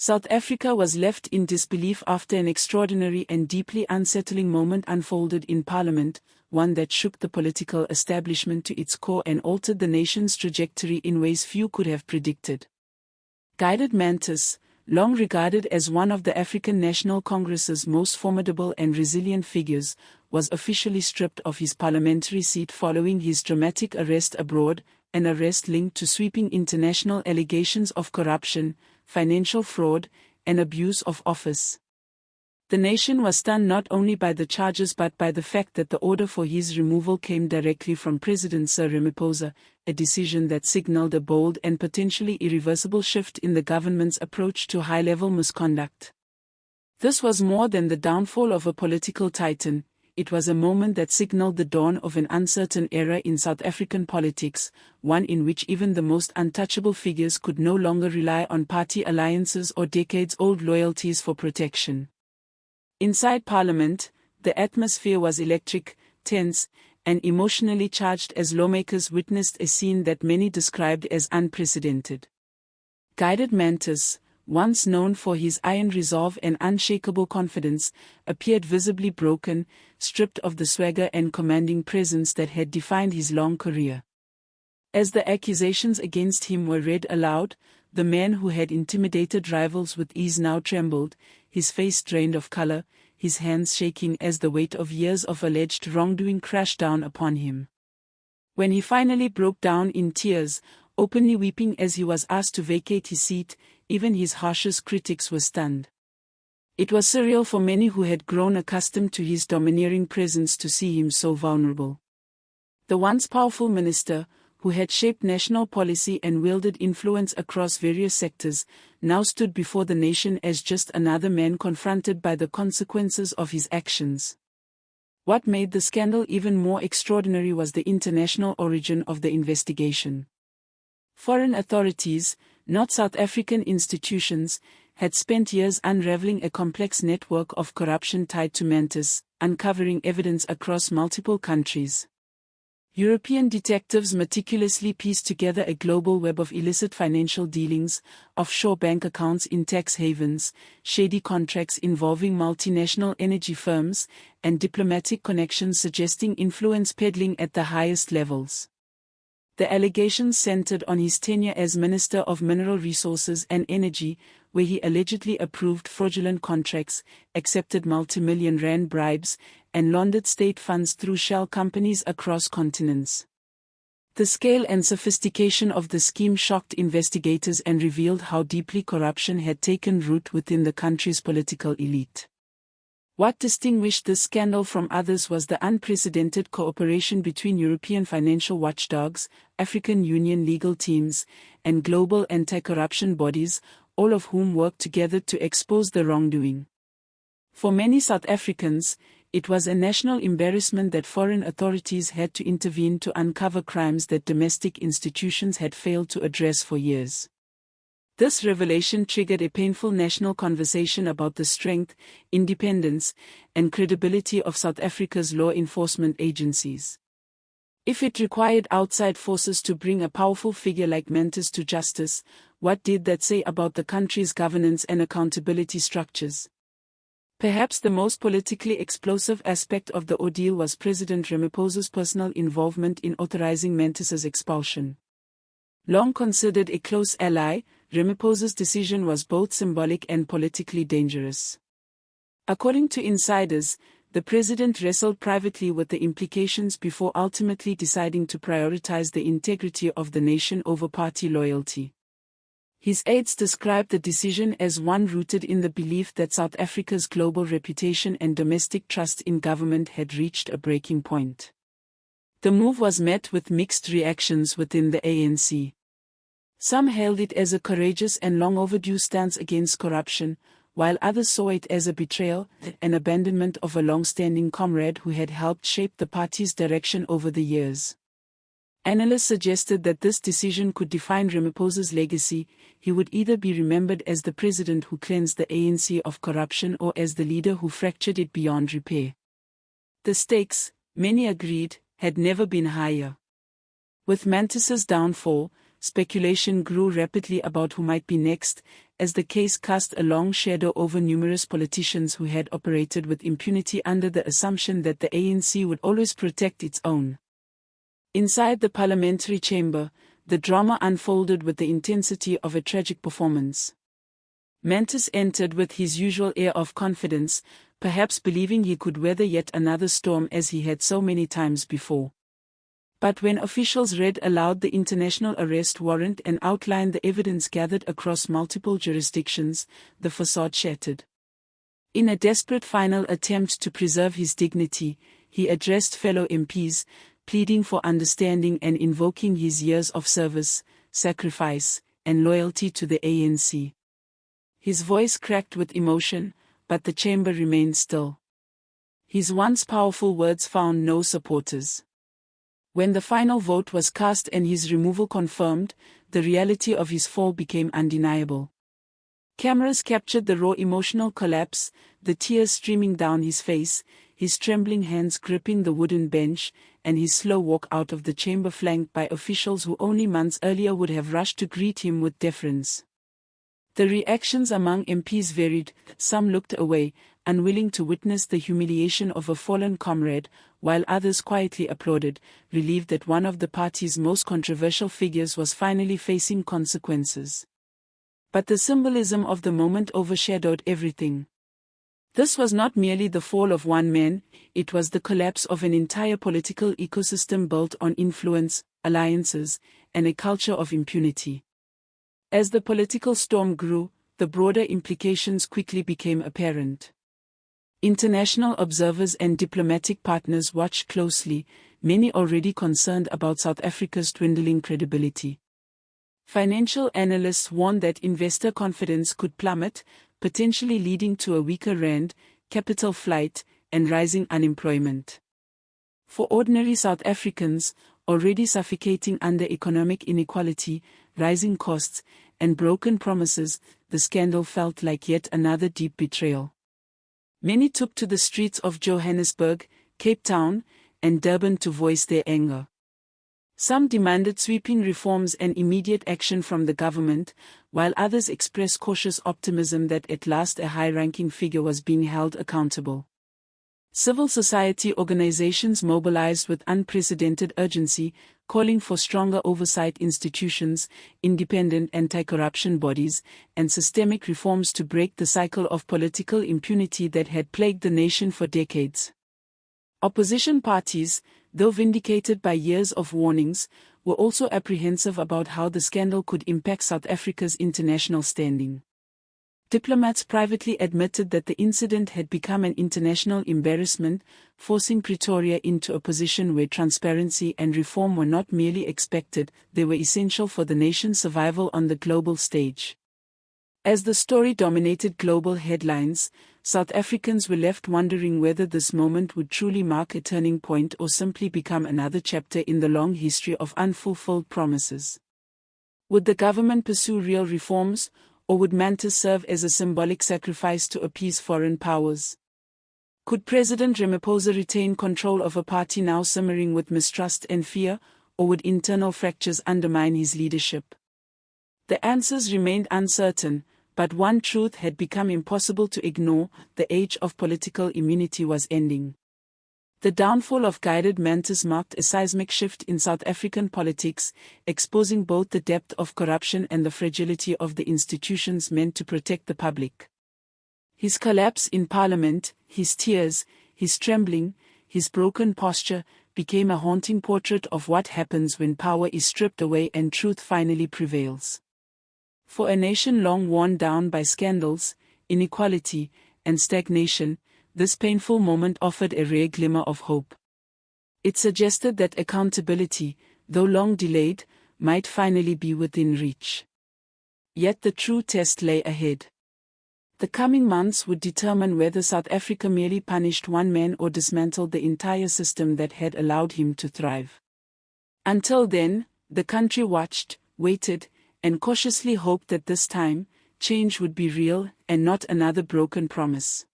South Africa was left in disbelief after an extraordinary and deeply unsettling moment unfolded in Parliament, one that shook the political establishment to its core and altered the nation's trajectory in ways few could have predicted. Gwede Mantashe, long regarded as one of the African National Congress's most formidable and resilient figures, was officially stripped of his parliamentary seat following his dramatic arrest abroad, an arrest linked to sweeping international allegations of corruption, financial fraud, and abuse of office. The nation was stunned not only by the charges but by the fact that the order for his removal came directly from President Cyril Ramaphosa, a decision that signaled a bold and potentially irreversible shift in the government's approach to high-level misconduct. This was more than the downfall of a political titan. It was a moment that signaled the dawn of an uncertain era in South African politics, one in which even the most untouchable figures could no longer rely on party alliances or decades-old loyalties for protection. Inside Parliament, the atmosphere was electric, tense, and emotionally charged as lawmakers witnessed a scene that many described as unprecedented. Gwede Mantashe, once known for his iron resolve and unshakable confidence, appeared visibly broken, stripped of the swagger and commanding presence that had defined his long career. As the accusations against him were read aloud, the man who had intimidated rivals with ease now trembled, his face drained of color, his hands shaking as the weight of years of alleged wrongdoing crashed down upon him. When he finally broke down in tears, openly weeping as he was asked to vacate his seat, even his harshest critics were stunned. It was surreal for many who had grown accustomed to his domineering presence to see him so vulnerable. The once powerful minister, who had shaped national policy and wielded influence across various sectors, now stood before the nation as just another man confronted by the consequences of his actions. What made the scandal even more extraordinary was the international origin of the investigation. Foreign authorities, not South African institutions, had spent years unraveling a complex network of corruption tied to Mantashe, uncovering evidence across multiple countries. European detectives meticulously pieced together a global web of illicit financial dealings, offshore bank accounts in tax havens, shady contracts involving multinational energy firms, and diplomatic connections suggesting influence peddling at the highest levels. The allegations centered on his tenure as Minister of Mineral Resources and Energy, where he allegedly approved fraudulent contracts, accepted multi-million rand bribes, and laundered state funds through shell companies across continents. The scale and sophistication of the scheme shocked investigators and revealed how deeply corruption had taken root within the country's political elite. What distinguished this scandal from others was the unprecedented cooperation between European financial watchdogs, African Union legal teams, and global anti-corruption bodies, all of whom worked together to expose the wrongdoing. For many South Africans, it was a national embarrassment that foreign authorities had to intervene to uncover crimes that domestic institutions had failed to address for years. This revelation triggered a painful national conversation about the strength, independence, and credibility of South Africa's law enforcement agencies. If it required outside forces to bring a powerful figure like Mantashe to justice, what did that say about the country's governance and accountability structures? Perhaps the most politically explosive aspect of the ordeal was President Ramaphosa's personal involvement in authorizing Mantashe's expulsion. Long considered a close ally, Ramaphosa's decision was both symbolic and politically dangerous. According to insiders, the president wrestled privately with the implications before ultimately deciding to prioritize the integrity of the nation over party loyalty. His aides described the decision as one rooted in the belief that South Africa's global reputation and domestic trust in government had reached a breaking point. The move was met with mixed reactions within the ANC. Some hailed it as a courageous and long overdue stance against corruption, while others saw it as a betrayal, an abandonment of a long-standing comrade who had helped shape the party's direction over the years. Analysts suggested that this decision could define Ramaphosa's legacy. He would either be remembered as the president who cleansed the ANC of corruption or as the leader who fractured it beyond repair. The stakes, many agreed, had never been higher. With Mantashe's downfall, speculation grew rapidly about who might be next, as the case cast a long shadow over numerous politicians who had operated with impunity under the assumption that the ANC would always protect its own. Inside the parliamentary chamber, the drama unfolded with the intensity of a tragic performance. Mantashe entered with his usual air of confidence, perhaps believing he could weather yet another storm as he had so many times before. But when officials read aloud the international arrest warrant and outlined the evidence gathered across multiple jurisdictions, the facade shattered. In a desperate final attempt to preserve his dignity, he addressed fellow MPs, pleading for understanding and invoking his years of service, sacrifice, and loyalty to the ANC. His voice cracked with emotion, but the chamber remained still. His once powerful words found no supporters. When the final vote was cast and his removal confirmed, the reality of his fall became undeniable. Cameras captured the raw emotional collapse, the tears streaming down his face, his trembling hands gripping the wooden bench, and his slow walk out of the chamber flanked by officials who only months earlier would have rushed to greet him with deference. The reactions among MPs varied. Some looked away, unwilling to witness the humiliation of a fallen comrade, while others quietly applauded, relieved that one of the party's most controversial figures was finally facing consequences. But the symbolism of the moment overshadowed everything. This was not merely the fall of one man, it was the collapse of an entire political ecosystem built on influence, alliances, and a culture of impunity. As the political storm grew, the broader implications quickly became apparent. International observers and diplomatic partners watched closely, many already concerned about South Africa's dwindling credibility. Financial analysts warned that investor confidence could plummet, potentially leading to a weaker rand, capital flight, and rising unemployment. For ordinary South Africans, already suffocating under economic inequality, rising costs, and broken promises, the scandal felt like yet another deep betrayal. Many took to the streets of Johannesburg, Cape Town, and Durban to voice their anger. Some demanded sweeping reforms and immediate action from the government, while others expressed cautious optimism that at last a high-ranking figure was being held accountable. Civil society organizations mobilized with unprecedented urgency, calling for stronger oversight institutions, independent anti-corruption bodies, and systemic reforms to break the cycle of political impunity that had plagued the nation for decades. Opposition parties, though vindicated by years of warnings, were also apprehensive about how the scandal could impact South Africa's international standing. Diplomats privately admitted that the incident had become an international embarrassment, forcing Pretoria into a position where transparency and reform were not merely expected, they were essential for the nation's survival on the global stage. As the story dominated global headlines, South Africans were left wondering whether this moment would truly mark a turning point or simply become another chapter in the long history of unfulfilled promises. Would the government pursue real reforms, or would Mantashe serve as a symbolic sacrifice to appease foreign powers? Could President Ramaphosa retain control of a party now simmering with mistrust and fear, or would internal fractures undermine his leadership? The answers remained uncertain, but one truth had become impossible to ignore: the age of political immunity was ending. The downfall of Gwede Mantashe marked a seismic shift in South African politics, exposing both the depth of corruption and the fragility of the institutions meant to protect the public. His collapse in Parliament, his tears, his trembling, his broken posture, became a haunting portrait of what happens when power is stripped away and truth finally prevails. For a nation long worn down by scandals, inequality, and stagnation, this painful moment offered a rare glimmer of hope. It suggested that accountability, though long delayed, might finally be within reach. Yet the true test lay ahead. The coming months would determine whether South Africa merely punished one man or dismantled the entire system that had allowed him to thrive. Until then, the country watched, waited, and cautiously hoped that this time, change would be real and not another broken promise.